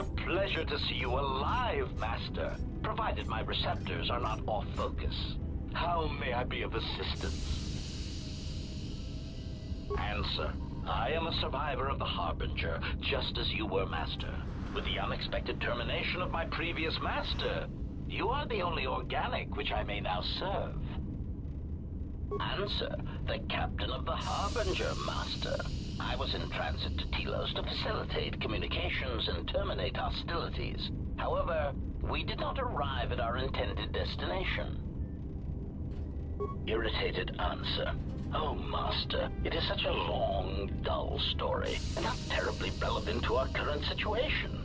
a pleasure to see you alive, Master, provided my receptors are not off focus. How may I be of assistance? Answer. I am a survivor of the Harbinger, just as you were, Master. With the unexpected termination of my previous Master, you are the only organic which I may now serve. Answer. The Captain of the Harbinger, Master. I was in transit to Telos to facilitate communications and terminate hostilities. However, we did not arrive at our intended destination. Irritated answer. Oh, Master, it is such a long, dull story, and not terribly relevant to our current situation.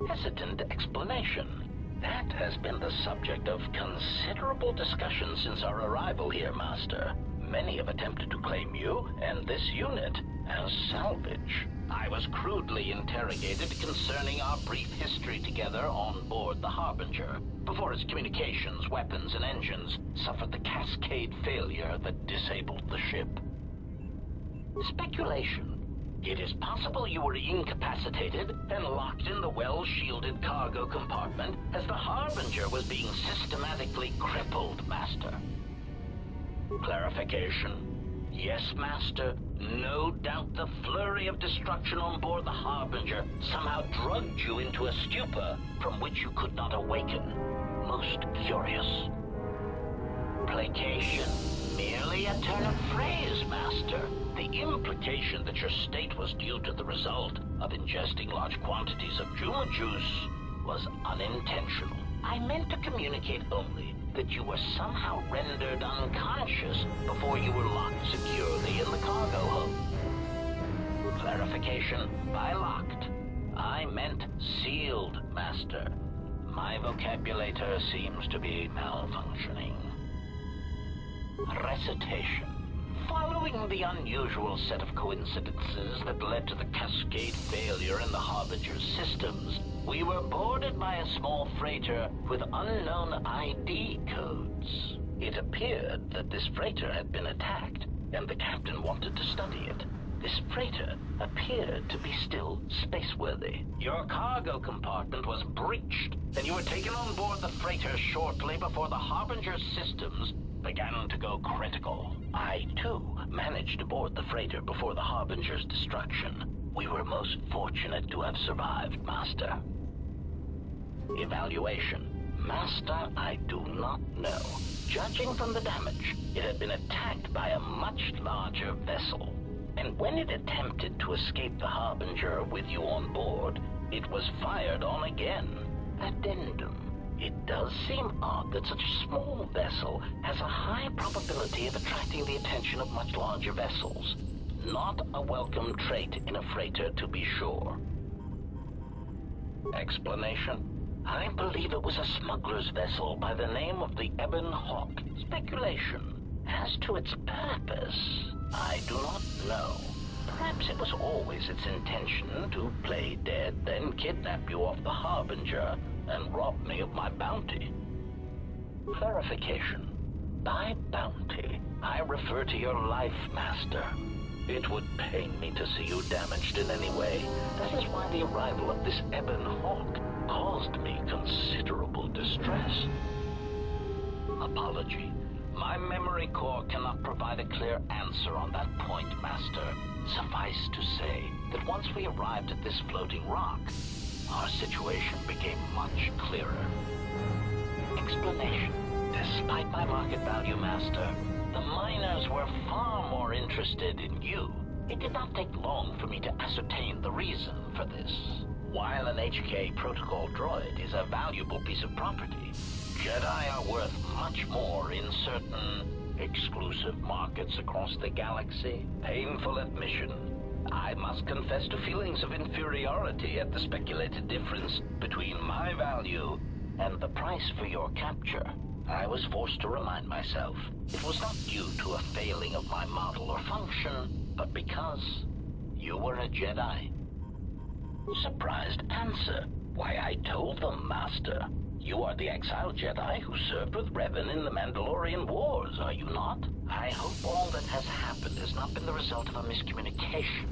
Hesitant explanation. That has been the subject of considerable discussion since our arrival here, Master. Many have attempted to claim you and this unit as salvage. I was crudely interrogated concerning our brief history together on board the Harbinger, before its communications, weapons, and engines suffered the cascade failure that disabled the ship. Speculation. It is possible you were incapacitated and locked in the well-shielded cargo compartment as the Harbinger was being systematically crippled, Master. Clarification. Yes, Master. No doubt the flurry of destruction on board the Harbinger somehow drugged you into a stupor from which you could not awaken. Most curious. Placation. Merely a turn of phrase, Master. The implication that your state was due to the result of ingesting large quantities of Juma juice was unintentional. I meant to communicate only that you were somehow rendered unconscious before you were locked securely in the cargo hold. Clarification. By locked, I meant sealed, Master. My vocabulator seems to be malfunctioning. Recitation. Following the unusual set of coincidences that led to the cascade failure in the Harbinger's systems, we were boarded by a small freighter with unknown ID codes. It appeared that this freighter had been attacked, and the captain wanted to study it. This freighter appeared to be still spaceworthy. Your cargo compartment was breached, and you were taken on board the freighter shortly before the Harbinger's systems began to go critical. I, too, managed to board the freighter before the Harbinger's destruction. We were most fortunate to have survived, Master. Evaluation. Master, I do not know. Judging from the damage, it had been attacked by a much larger vessel. And when it attempted to escape the Harbinger with you on board, it was fired on again. Addendum. It does seem odd that such a small vessel has a high probability of attracting the attention of much larger vessels. Not a welcome trait in a freighter, to be sure. Explanation. I believe it was a smuggler's vessel by the name of the Ebon Hawk. Speculation. As to its purpose, I do not know. Perhaps it was always its intention to play dead, then kidnap you off the Harbinger and rob me of my bounty. Clarification. By bounty, I refer to your life, Master. It would pain me to see you damaged in any way. That is why the arrival of this Ebon Hawk caused me considerable distress. Apology. My memory core cannot provide a clear answer on that point, Master. Suffice to say that once we arrived at this floating rock, our situation became much clearer. Explanation. Despite my market value, Master, the miners were far more interested in you. It did not take long for me to ascertain the reason for this. While an HK protocol droid is a valuable piece of property, Jedi are worth much more in certain exclusive markets across the galaxy. Painful admission. I must confess to feelings of inferiority at the speculated difference between my value and the price for your capture. I was forced to remind myself it was not due to a failing of my model or function, but because you were a Jedi. Surprised answer. Why, I told them, Master. You are the exiled Jedi who served with Revan in the Mandalorian Wars, are you not? I hope all that has happened has not been the result of a miscommunication.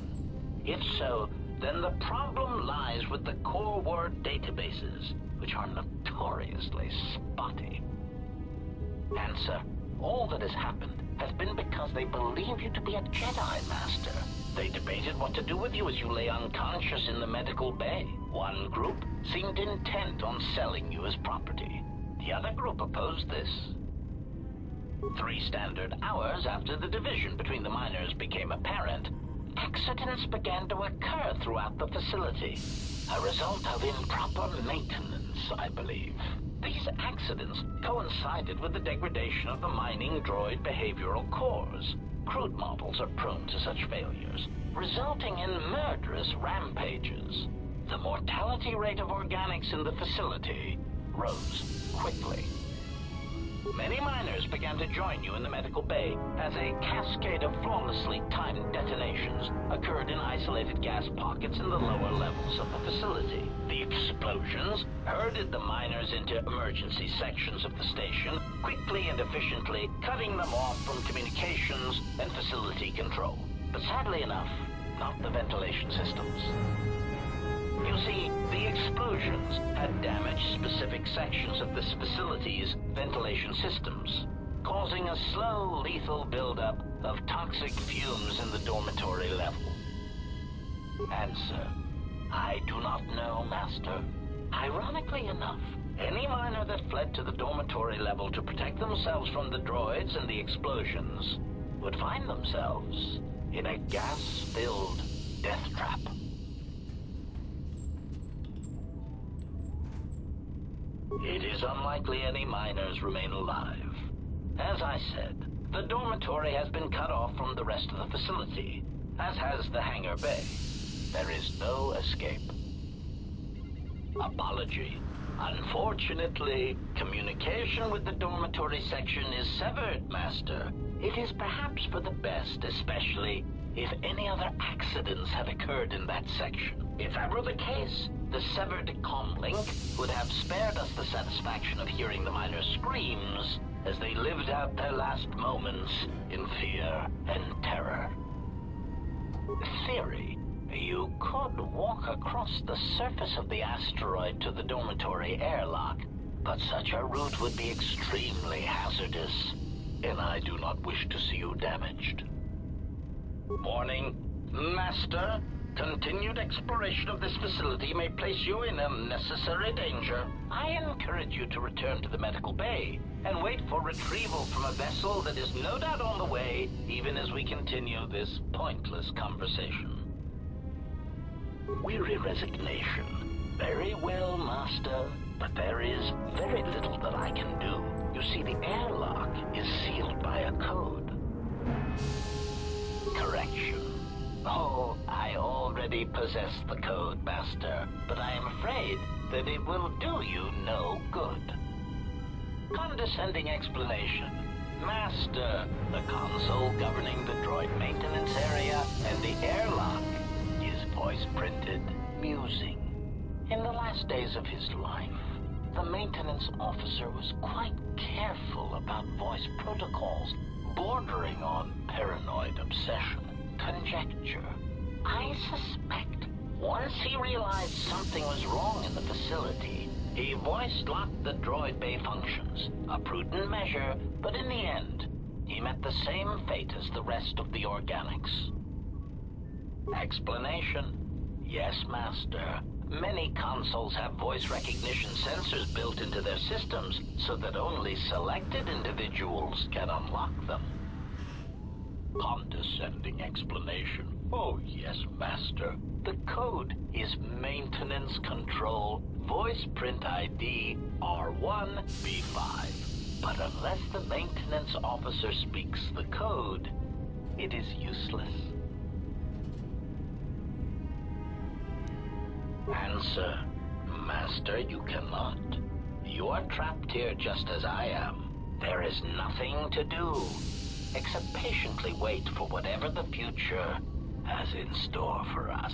If so, then the problem lies with the core word databases, which are notoriously spotty. Answer: all that has happened has been because they believe you to be a Jedi Master. They debated what to do with you as you lay unconscious in the medical bay. One group seemed intent on selling you as property. The other group opposed this. 3 standard hours after the division between the miners became apparent, accidents began to occur throughout the facility. A result of improper maintenance, I believe. These accidents coincided with the degradation of the mining droid behavioral cores. Crude models are prone to such failures, resulting in murderous rampages. The mortality rate of organics in the facility rose quickly. Many miners began to join you in the medical bay as a cascade of flawlessly timed detonations occurred in isolated gas pockets in the lower levels of the facility. The explosions herded the miners into emergency sections of the station, quickly and efficiently cutting them off from communications and facility control. But sadly enough, not the ventilation systems. You see, the explosions had damaged specific sections of this facility's ventilation systems, causing a slow, lethal buildup of toxic fumes in the dormitory level. Answer: I do not know, Master. Ironically enough, any miner that fled to the dormitory level to protect themselves from the droids and the explosions would find themselves in a gas-filled death trap. It is unlikely any miners remain alive. As I said, the dormitory has been cut off from the rest of the facility, as has the hangar bay. There is no escape. Apology. Unfortunately, communication with the dormitory section is severed, Master. It is perhaps for the best, especially if any other accidents have occurred in that section. If that were the case, the severed comlink would have spared us the satisfaction of hearing the miners' screams as they lived out their last moments in fear and terror. Theory: you could walk across the surface of the asteroid to the dormitory airlock, but such a route would be extremely hazardous, and I do not wish to see you damaged. Warning, Master. Continued exploration of this facility may place you in unnecessary danger. I encourage you to return to the medical bay and wait for retrieval from a vessel that is no doubt on the way, even as we continue this pointless conversation. Weary resignation. Very well, Master, but there is very little that I can do. You see, the airlock is sealed by a code. Correction. Oh, I already possess the code, Master, but I am afraid that it will do you no good. Condescending explanation. Master, the console governing the droid maintenance area and the airlock is voice-printed, musing. In the last days of his life, the maintenance officer was quite careful about voice protocols, bordering on paranoid obsession. Conjecture. I suspect once he realized something was wrong in the facility, he voice-locked the droid bay functions. A prudent measure, but in the end, he met the same fate as the rest of the organics. Explanation. Yes, Master. Many consoles have voice recognition sensors built into their systems so that only selected individuals can unlock them. Condescending explanation. Oh, yes, Master. The code is Maintenance Control Voice Print ID R1B5. But unless the maintenance officer speaks the code, it is useless. Answer. Master, you cannot. You are trapped here just as I am. There is nothing to do except patiently wait for whatever the future has in store for us.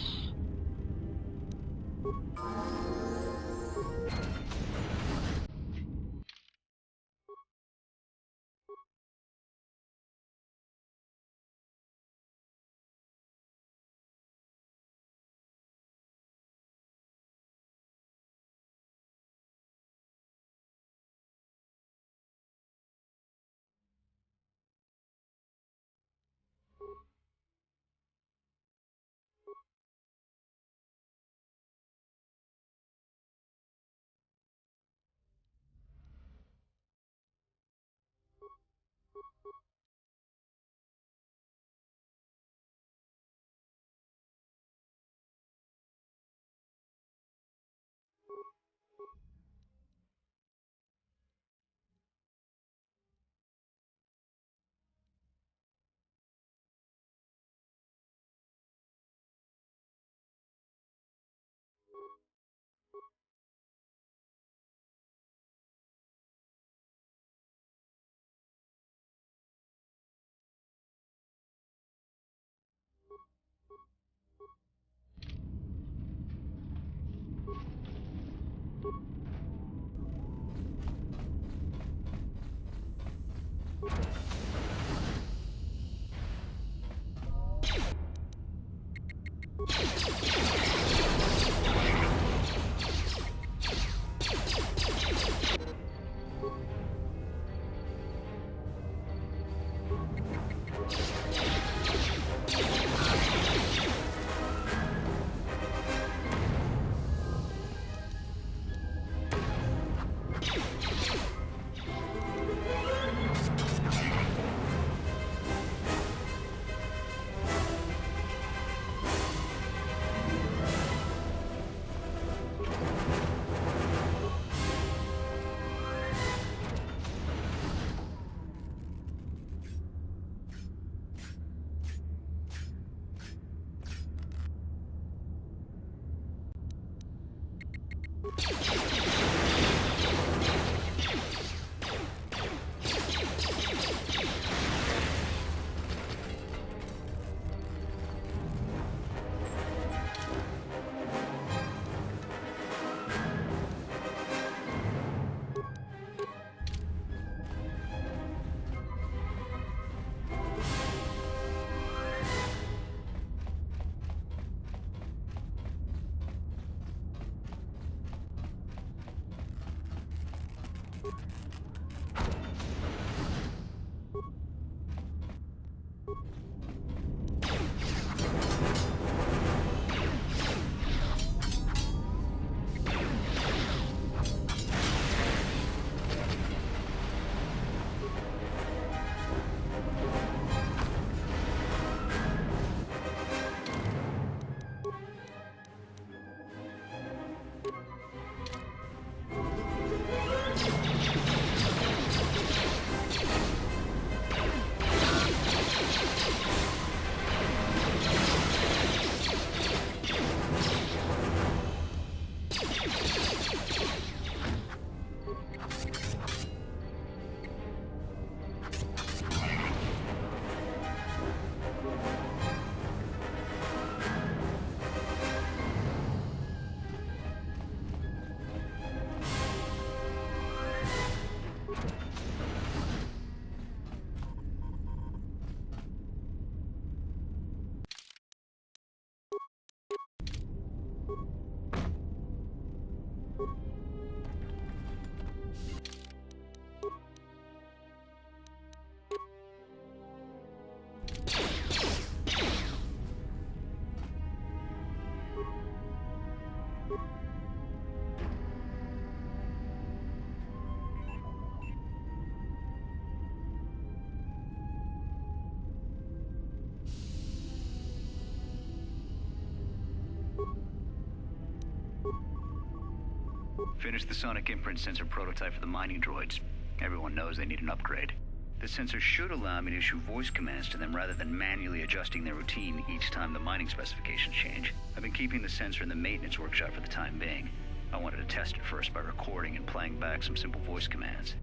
Finished the sonic imprint sensor prototype for the mining droids. Everyone knows they need an upgrade. The sensor should allow me to issue voice commands to them rather than manually adjusting their routine each time the mining specifications change. I've been keeping the sensor in the maintenance workshop for the time being. I wanted to test it first by recording and playing back some simple voice commands.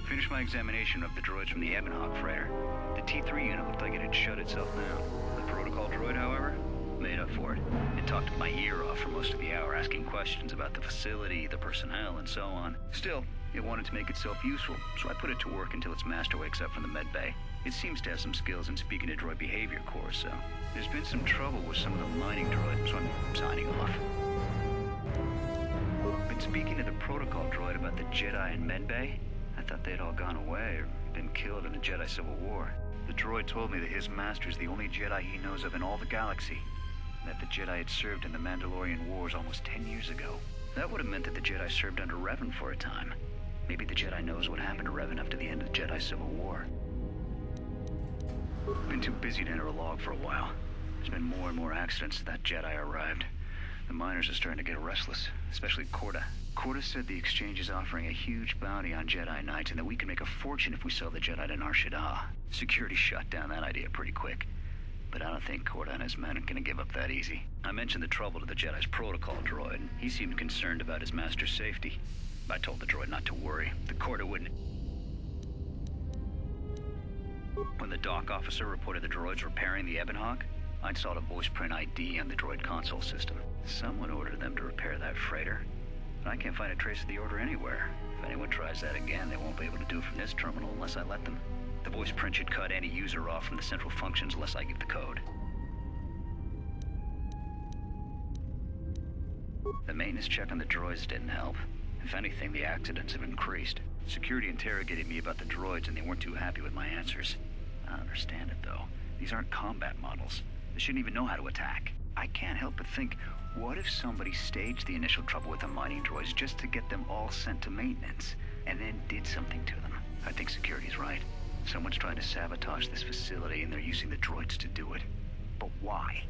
Finished my examination of the droids from the Ebonhawk freighter. The T3 unit looked like it had shut itself down. The protocol droid, however, made up for it. It talked my ear off for most of the hour, asking questions about the facility, the personnel, and so on. Still, it wanted to make itself useful, so I put it to work until its master wakes up from the med bay. It seems to have some skills in speaking to droid behavior course, so there's been some trouble with some of the mining droids, so I'm signing off. Been speaking to the protocol droid about the Jedi in med bay. I thought they'd all gone away or been killed in the Jedi Civil War. The droid told me that his master's the only Jedi he knows of in all the galaxy, and that the Jedi had served in the Mandalorian Wars almost 10 years ago. That would have meant that the Jedi served under Revan for a time. Maybe the Jedi knows what happened to Revan after the end of the Jedi Civil War. Been too busy to enter a log for a while. There's been more and more accidents since that Jedi arrived. The miners are starting to get restless, especially Korda. Korda said the exchange is offering a huge bounty on Jedi Knights and that we can make a fortune if we sell the Jedi to Nar Shaddaa. Security shot down that idea pretty quick. But I don't think Korda and his men are going to give up that easy. I mentioned the trouble to the Jedi's protocol droid, and he seemed concerned about his master's safety. I told the droid not to worry. The Korda wouldn't... When the dock officer reported the droids repairing the Ebonhawk, I installed a voice print ID on the droid console system. Someone ordered them to repair that freighter. And I can't find a trace of the order anywhere. If anyone tries that again, they won't be able to do it from this terminal unless I let them. The voice print should cut any user off from the central functions unless I give the code. The maintenance check on the droids didn't help. If anything, the accidents have increased. Security interrogated me about the droids and they weren't too happy with my answers. I don't understand it, though. These aren't combat models. They shouldn't even know how to attack. I can't help but think, what if somebody staged the initial trouble with the mining droids just to get them all sent to maintenance, and then did something to them? I think security's right. Someone's trying to sabotage this facility and they're using the droids to do it. But why?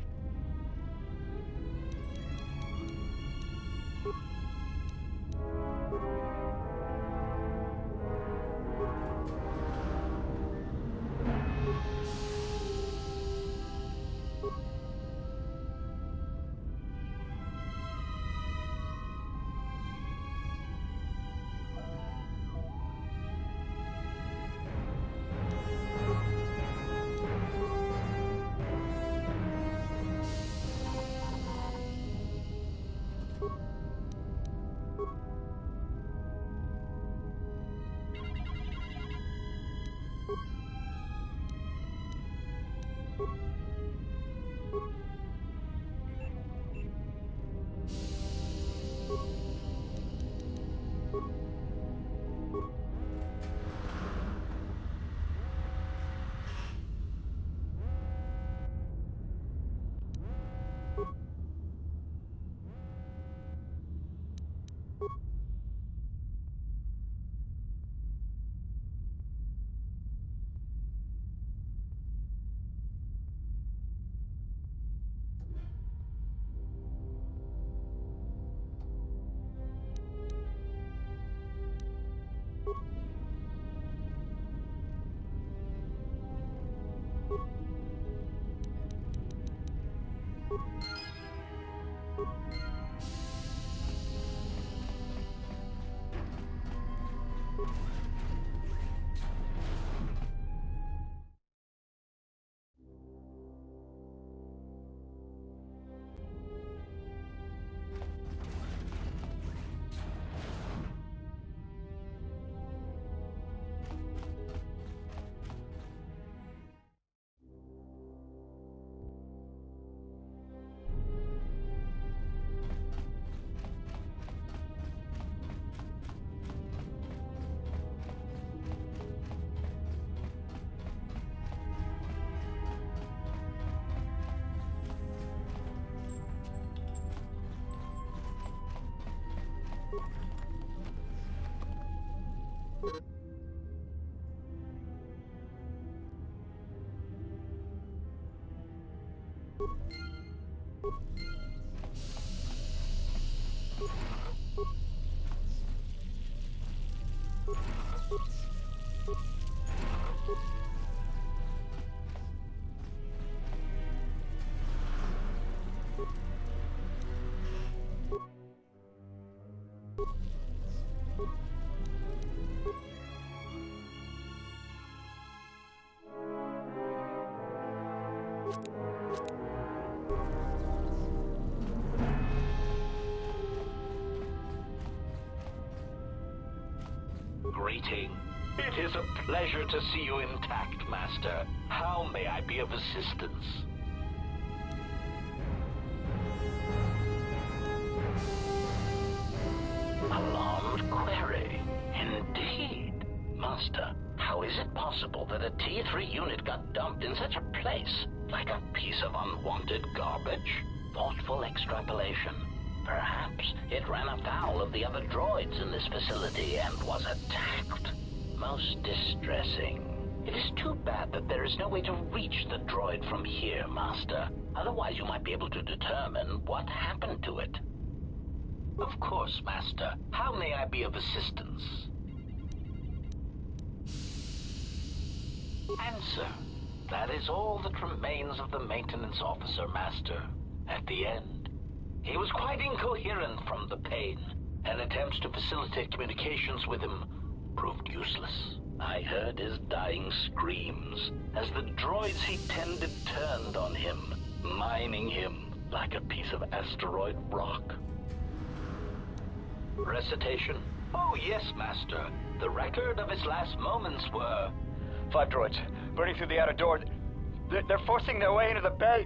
Greeting. It is a pleasure to see you intact, Master. How may I be of assistance? Alarmed query. Indeed. Master, how is it possible that a T3 unit got dumped in such a place? Like a piece of unwanted garbage? Thoughtful extrapolation. Perhaps it ran afoul of the other droids in this facility and was attacked. Most distressing. It is too bad that there is no way to reach the droid from here, Master. Otherwise you might be able to determine what happened to it. Of course, Master. How may I be of assistance? Answer. That is all that remains of the maintenance officer, Master. At the end, he was quite incoherent from the pain, and attempts to facilitate communications with him proved useless. I heard his dying screams as the droids he tended turned on him, mining him like a piece of asteroid rock. Recitation? Oh, yes, Master. The record of his last moments were... 5 droids, burning through the outer door. They're forcing their way into the bay.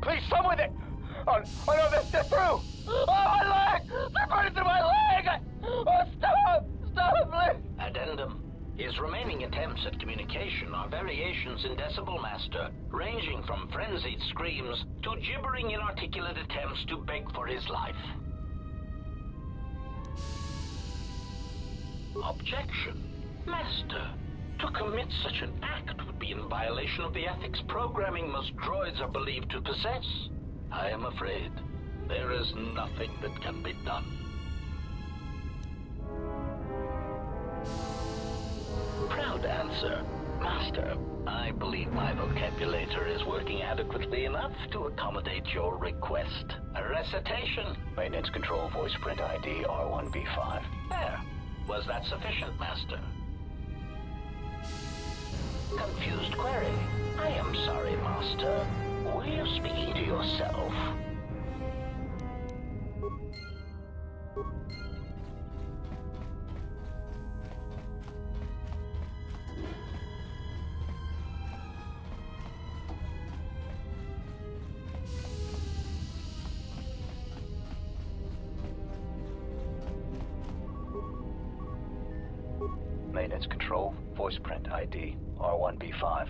Please, someone that... Oh no, they're through! Oh, my leg! They're burning through my leg! Oh, stop! Stop, please! Addendum. His remaining attempts at communication are variations in decibel, Master, ranging from frenzied screams to gibbering inarticulate attempts to beg for his life. Objection. Master, to commit such an act would be in violation of the ethics programming most droids are believed to possess. I am afraid there is nothing that can be done. Proud answer. Master, I believe my vocabulator is working adequately enough to accommodate your request. A recitation. Maintenance control, voice print ID, R1B5. There. Was that sufficient, Master? Confused query. I am sorry, Master. Were you speaking to yourself? Maintenance control, voice print ID, R1B5.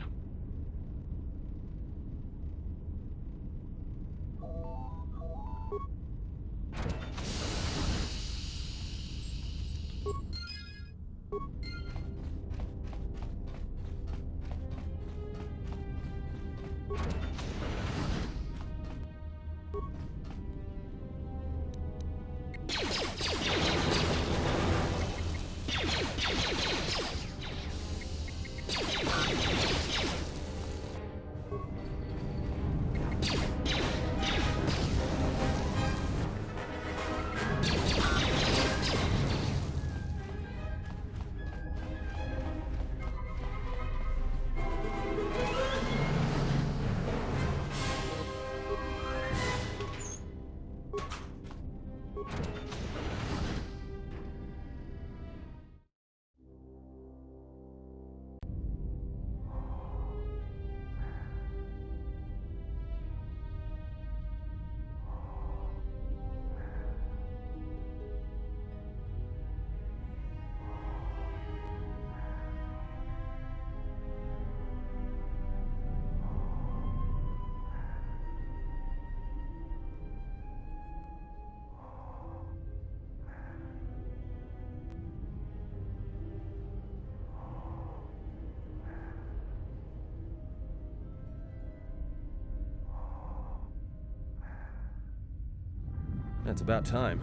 That's about time.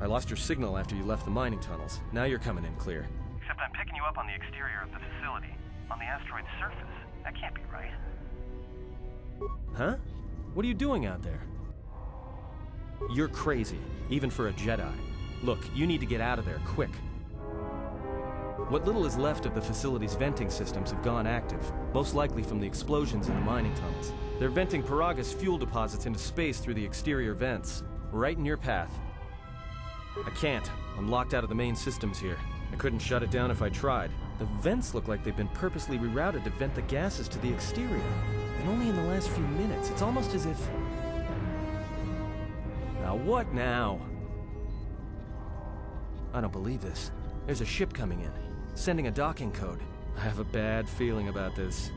I lost your signal after you left the mining tunnels. Now you're coming in clear. Except I'm picking you up on the exterior of the facility, on the asteroid's surface. That can't be right. Huh? What are you doing out there? You're crazy, even for a Jedi. Look, you need to get out of there, quick. What little is left of the facility's venting systems have gone active, most likely from the explosions in the mining tunnels. They're venting Paraga's fuel deposits into space through the exterior vents, right in your path. I can't. I'm locked out of the main systems here. I couldn't shut it down if I tried. The vents look like they've been purposely rerouted to vent the gases to the exterior. And only in the last few minutes. It's almost as if... Now what now? I don't believe this. There's a ship coming in, sending a docking code. I have a bad feeling about this.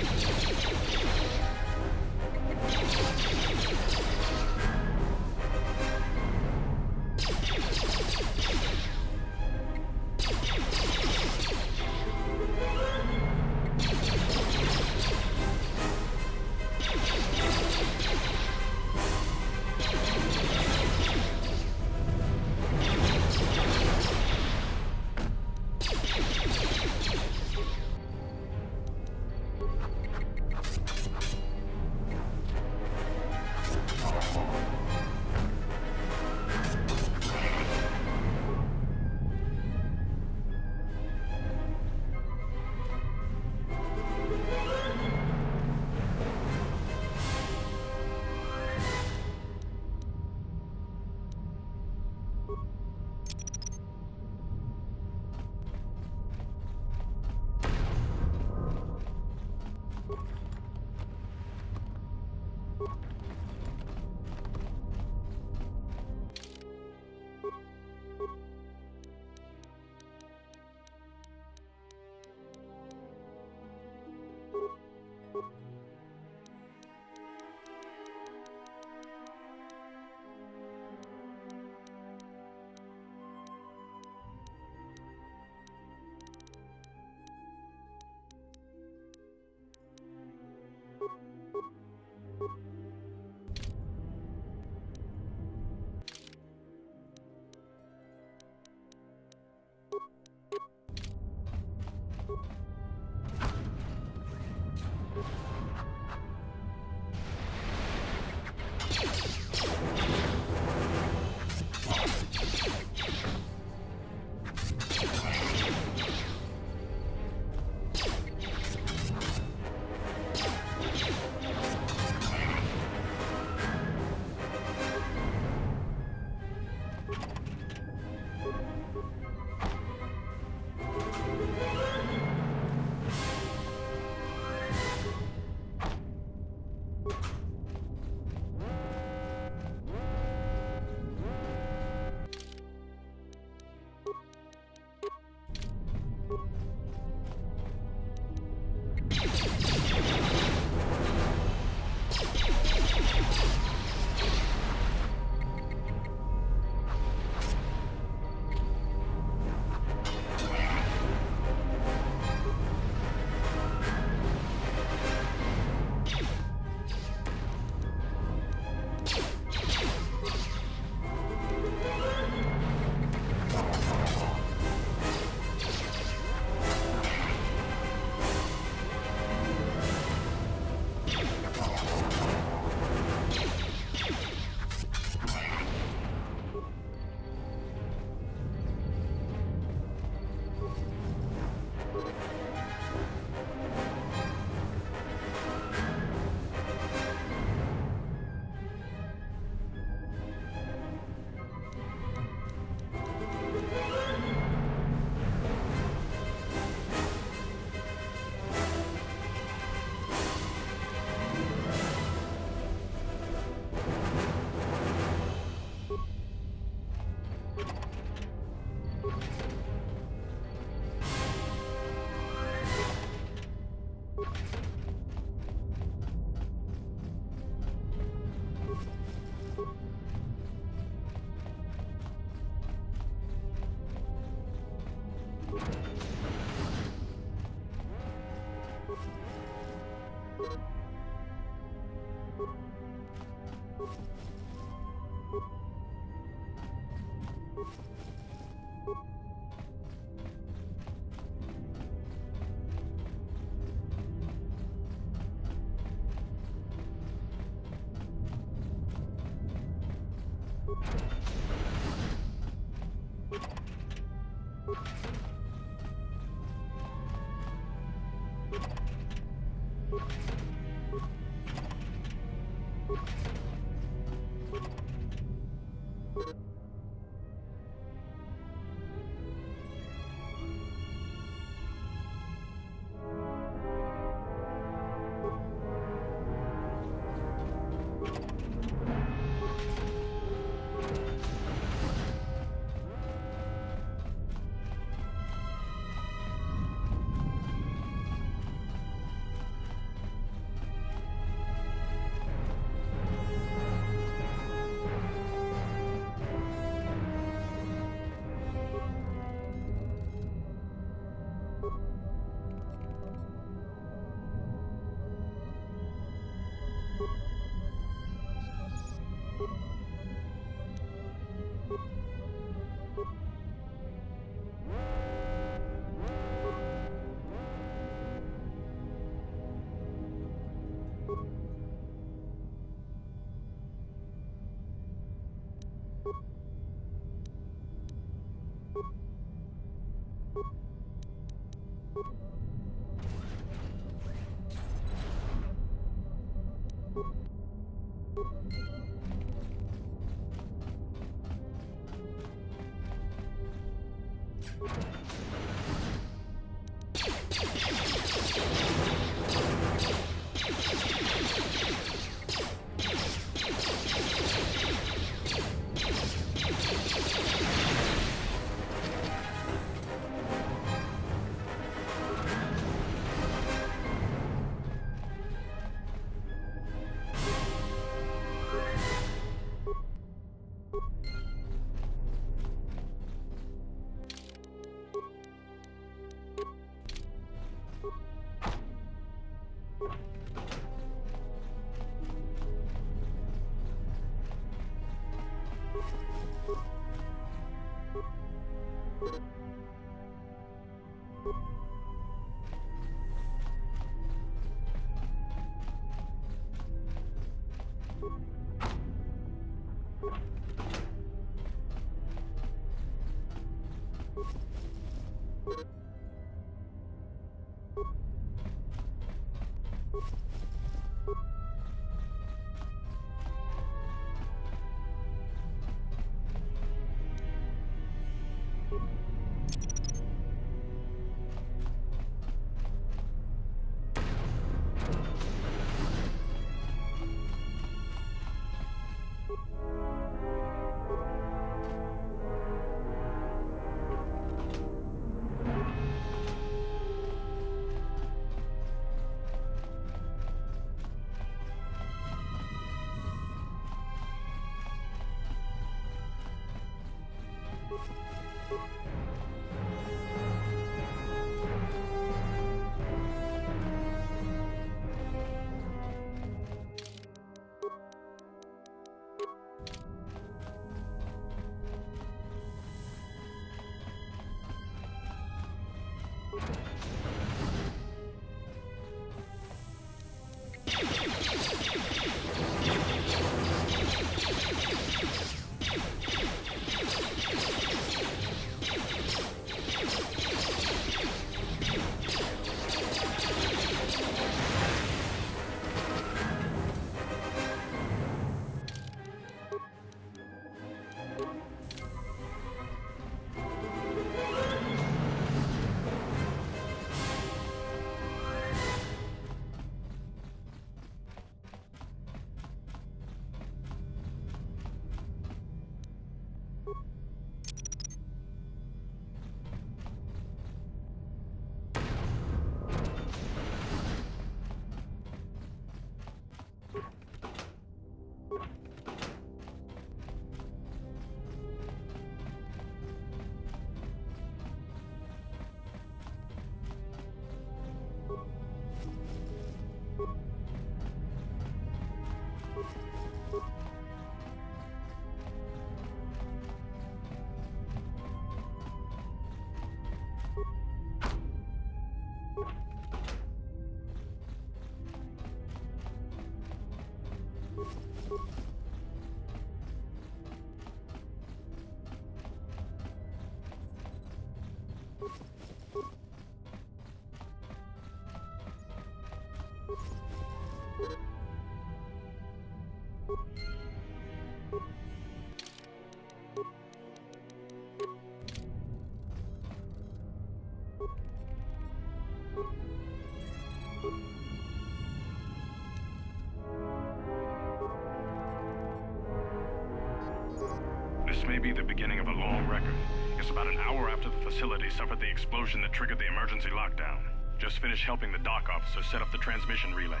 This may be the beginning of a long record. It's about an hour after the facility suffered the explosion that triggered the emergency lockdown. Just finished helping the dock officer set up the transmission relay.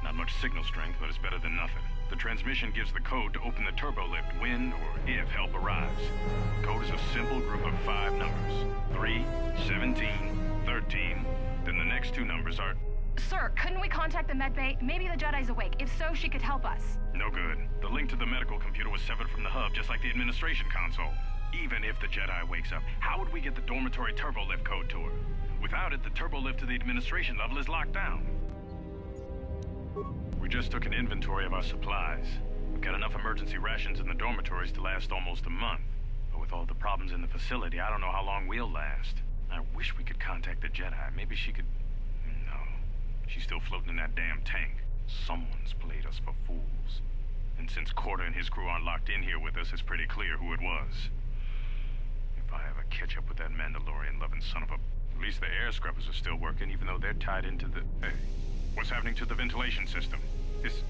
Not much signal strength, but it's better than nothing. The transmission gives the code to open the turbo lift when or if help arrives. The code is a simple group of 5 numbers. 3, 17, 13. Then the next 2 numbers are... Sir, couldn't we contact the medbay? Maybe the Jedi's awake. If so, she could help us. No good. The link to the medical computer was severed from the hub, just like the administration console. Even if the Jedi wakes up, how would we get the dormitory turbo lift code to her? Without it, the turbo lift to the administration level is locked down. We just took an inventory of our supplies. We've got enough emergency rations in the dormitories to last almost a month. But with all the problems in the facility, I don't know how long we'll last. I wish we could contact the Jedi. Maybe she could... No. She's still floating in that damn tank. Someone's played us for fools. And since Kotor and his crew aren't locked in here with us, it's pretty clear who it was. If I ever catch up with that Mandalorian-loving son of a... At least the air scrubbers are still working, even though they're tied into the... Hey, what's happening to the ventilation system? This...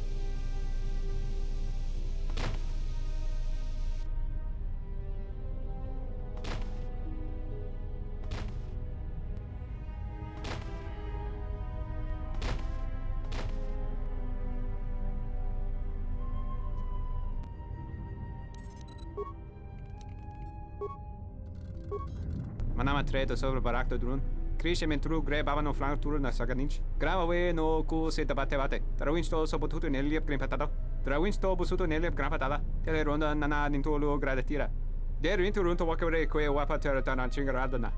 Manama tredo sobre barak drun. Crescimento tru grab avano flank tour na saganich. Grava we no ku se debate. Trawinsto soprattutto nell'ep grimpatado. Trawinsto busuto nell'ep grimpatala. Tele ronda nana nintolo gradatira. Der into runto wakere que wapa terra dana chingaradana.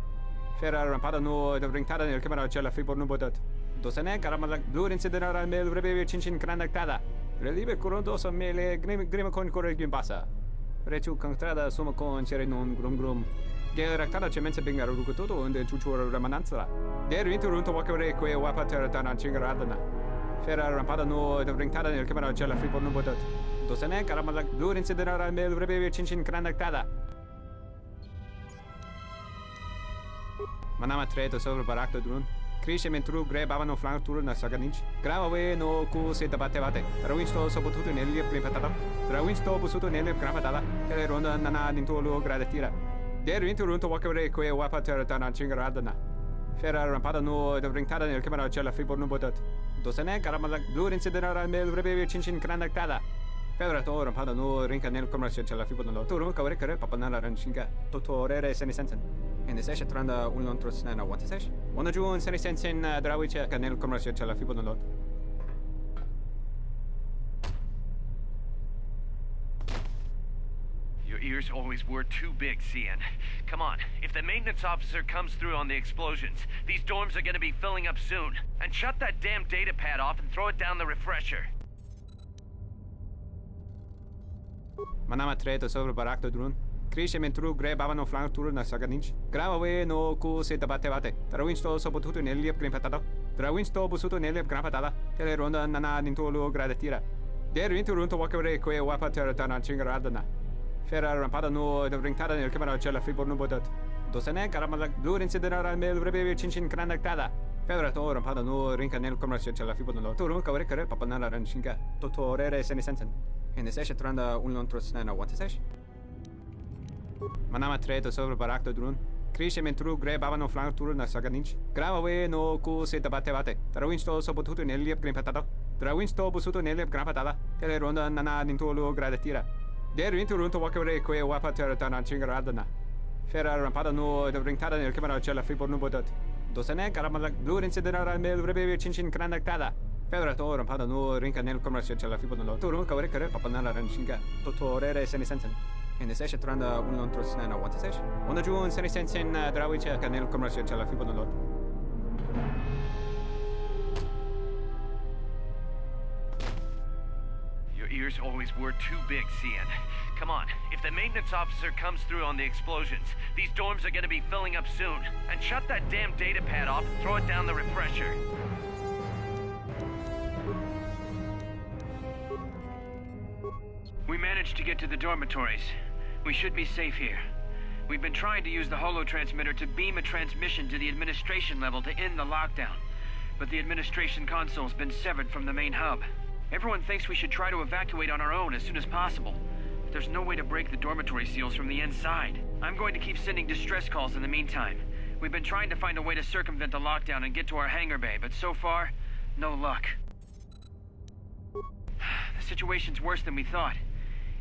Ferra rampada no de bringtada nel camera cella fibor no bodat. Dosane caramala dur incidera mel rebe chinchin cranactada. Relive coronto so mele grima con corre gimbasa. Rechu contrada suma con cere non grum. Geraktada cemense bingaro rukutoto und chuchura remananza. Der into runto wakere que wapa terra dana chingaradana. Ferra rampada no de bringtada nel camera cella fibor no bodat. Dosane caramala dur incidera mel rebe chinchin cranactada. Manama tredo sobre barak drun. Crescimento tru grab avano flank tour na saganich. Grava we no ku se debate. Trawinsto soprattutto nell'ep grimpatado. Trawinsto busuto nell'ep grimpatala. Tele ronda nana nintolo gradatira. Der into runto wakere que wapa terra dana chingaradana. Ferra rampada no de bringtada nel camera cella fibor no bodat. Dosane caramala dur incidera mel rebe chinchin cranactada. Pedra to rampada no rinca nel camera cella fibor no. Turu kawre kare papanala ranchinga. Totorere senisensen. In the session tranda un lontros na what sesh. One ju un senisensen drawiche canel camera cella fibor no. Your ears always were too big, CN. Come on, if the maintenance officer comes through on the explosions, these dorms are gonna be filling up soon. And shut that damn data pad off and throw it down the refresher. Manama tredo sobre barak drun. Crescimento tru grab avano flank tour na saganich. Grava we no ku se debate. Trawinsto soprattutto nell'ep grimpatado. Trawinsto busuto nell'ep grimpatala. Tele ronda nana nintolo gradatira. Der into runto wakere que wapa terra dana chingaradana. Ferra rampada no de bringtada nel camera cella fibor no bodat. Dosane caramala dur incidera mel rebe chinchin cranactada. Pedra to rampada no rinca nel camera cella fibor no. Turu kawre kare papanala ranchinga. Totorere senisensen. In the session tranda un lontros na what sesh. Manama tredo sobre barak drun. Crescimento tru grab avano flank tour na saganich. Grava we no ku se debate. Trawinsto soprattutto nell'ep grimpatado. Trawinsto busuto nell'ep grimpatala. Tele ronda nana nintolo gradatira. Der into runto wakere que wapa terra dana chingaradana. Ferra rampada no de bringtada nel camera cella fibor no bodat. Dosane caramala dur incidera mel rebe chinchin cranactada. Pedra to rampada no rinca nel camera cella fibor no. Turu kawre kare papanala ranchinga. Totorere senisensen. In the session tranda un lontros na what sesh. One ju un senisensen drawiche canel camera cella fibor no. Your ears always were too big, CN. Come on, if the maintenance officer comes through on the explosions, these dorms are gonna be filling up soon. And shut that damn data pad off and throw it down the refresher. We managed to get to the dormitories. We should be safe here. We've been trying to use the holo transmitter to beam a transmission to the administration level to end the lockdown. But the administration console's been severed from the main hub. Everyone thinks we should try to evacuate on our own as soon as possible. But there's no way to break the dormitory seals from the inside. I'm going to keep sending distress calls in the meantime. We've been trying to find a way to circumvent the lockdown and get to our hangar bay, but so far, no luck. The situation's worse than we thought.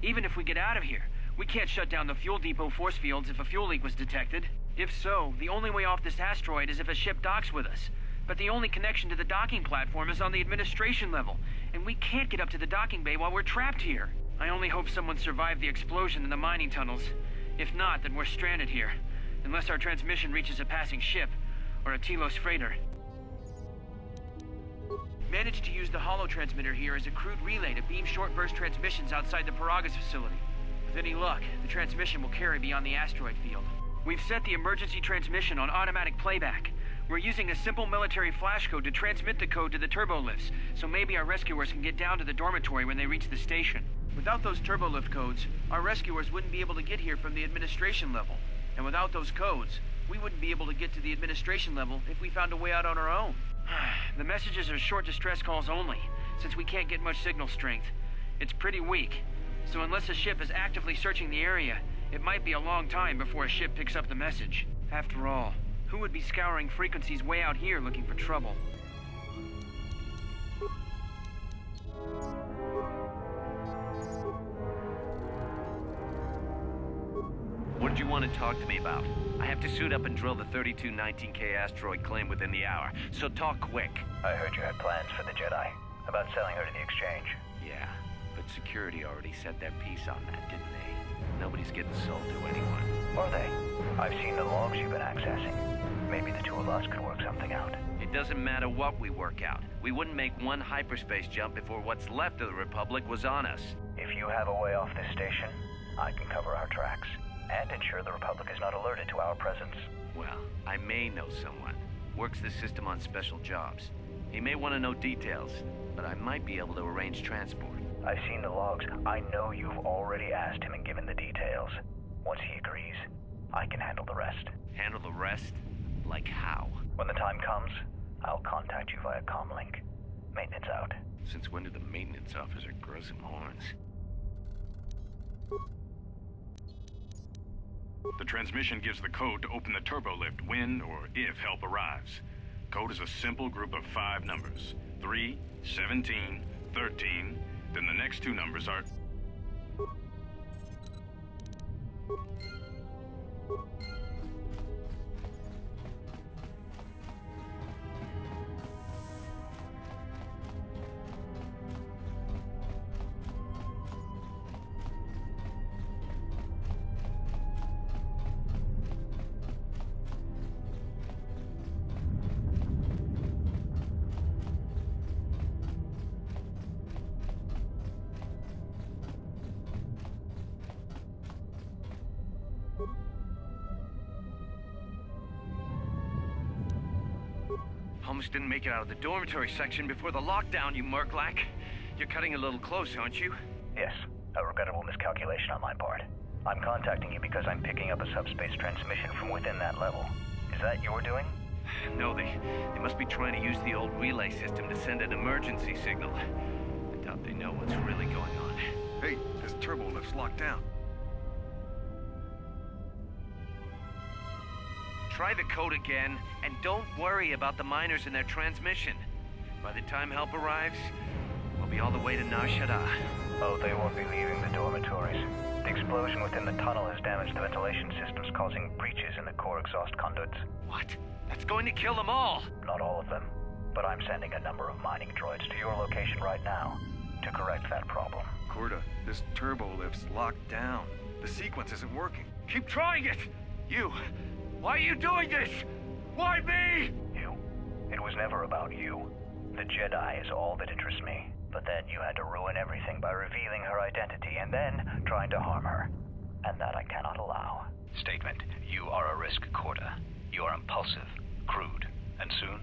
Even if we get out of here, we can't shut down the fuel depot force fields if a fuel leak was detected. If so, the only way off this asteroid is if a ship docks with us. But the only connection to the docking platform is on the administration level, and we can't get up to the docking bay while we're trapped here. I only hope someone survived the explosion in the mining tunnels. If not, then we're stranded here, unless our transmission reaches a passing ship, or a Telos freighter. Managed to use the holo transmitter here as a crude relay to beam short-burst transmissions outside the Paragas facility. With any luck, the transmission will carry beyond the asteroid field. We've set the emergency transmission on automatic playback. We're using a simple military flash code to transmit the code to the turbolift's, so maybe our rescuers can get down to the dormitory when they reach the station. Without those turbolift codes, our rescuers wouldn't be able to get here from the administration level. And without those codes, We wouldn't be able to get to the administration level if we found a way out on our own. The messages are short distress calls only, since we can't get much signal strength. It's pretty weak, so unless a ship is actively searching the area, it might be a long time before a ship picks up the message. After all, who would be scouring frequencies way out here looking for trouble? What did you want to talk to me about? I have to suit up and drill the 3219K asteroid claim within the hour, so talk quick. I heard you had plans for the Jedi, about selling her to the exchange. Yeah, but security already said their piece on that, didn't they? Nobody's getting sold to anyone. Are they? I've seen the logs you've been accessing. Maybe the two of us could work something out. It doesn't matter what we work out. We wouldn't make one hyperspace jump before what's left of the Republic was on us. If you have a way off this station, I can cover our tracks and ensure the Republic is not alerted to our presence. Well, I may know someone. Works the system on special jobs. He may want to know details, but I might be able to arrange transport. I've seen the logs. I know you've already asked him and given the details. Once he agrees, I can handle the rest. Handle the rest? Like how? When the time comes, I'll contact you via comlink. Maintenance out. Since when did the maintenance officer grow some horns? The transmission gives the code to open the turbo lift when or if help arrives. Code is a simple group of 5 numbers. 3, 17, 13, then the next 2 numbers are... Almost didn't make it out of the dormitory section before the lockdown, you Merklack. You're cutting a little close, aren't you? Yes, a regrettable miscalculation on my part. I'm contacting you because I'm picking up a subspace transmission from within that level. Is that your doing? No, they must be trying to use the old relay system to send an emergency signal. I doubt they know what's really going on. Hey, this turbo lift's locked down. Try the code again, and don't worry about the miners and their transmission. By the time help arrives, we'll be all the way to Nar Shaddaa. Oh, they won't be leaving the dormitories. The explosion within the tunnel has damaged the ventilation systems, causing breaches in the core exhaust conduits. What? That's going to kill them all! Not all of them, but I'm sending a number of mining droids to your location right now to correct that problem. Corda, this turbo lift's locked down. The sequence isn't working. Keep trying it! You! Why are you doing this? Why me? You. It was never about you. The Jedi is all that interests me. But then you had to ruin everything by revealing her identity and then trying to harm her. And that I cannot allow. Statement. You are a risk, Corda. You are impulsive, crude, and soon,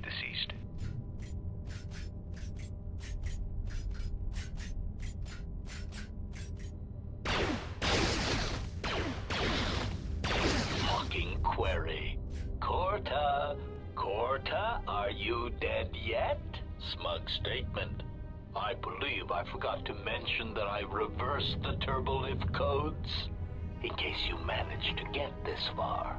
deceased. Fucking query. Corta, are you dead yet? Smug statement. I believe I forgot to mention that I reversed the turbolift codes, in case you managed to get this far.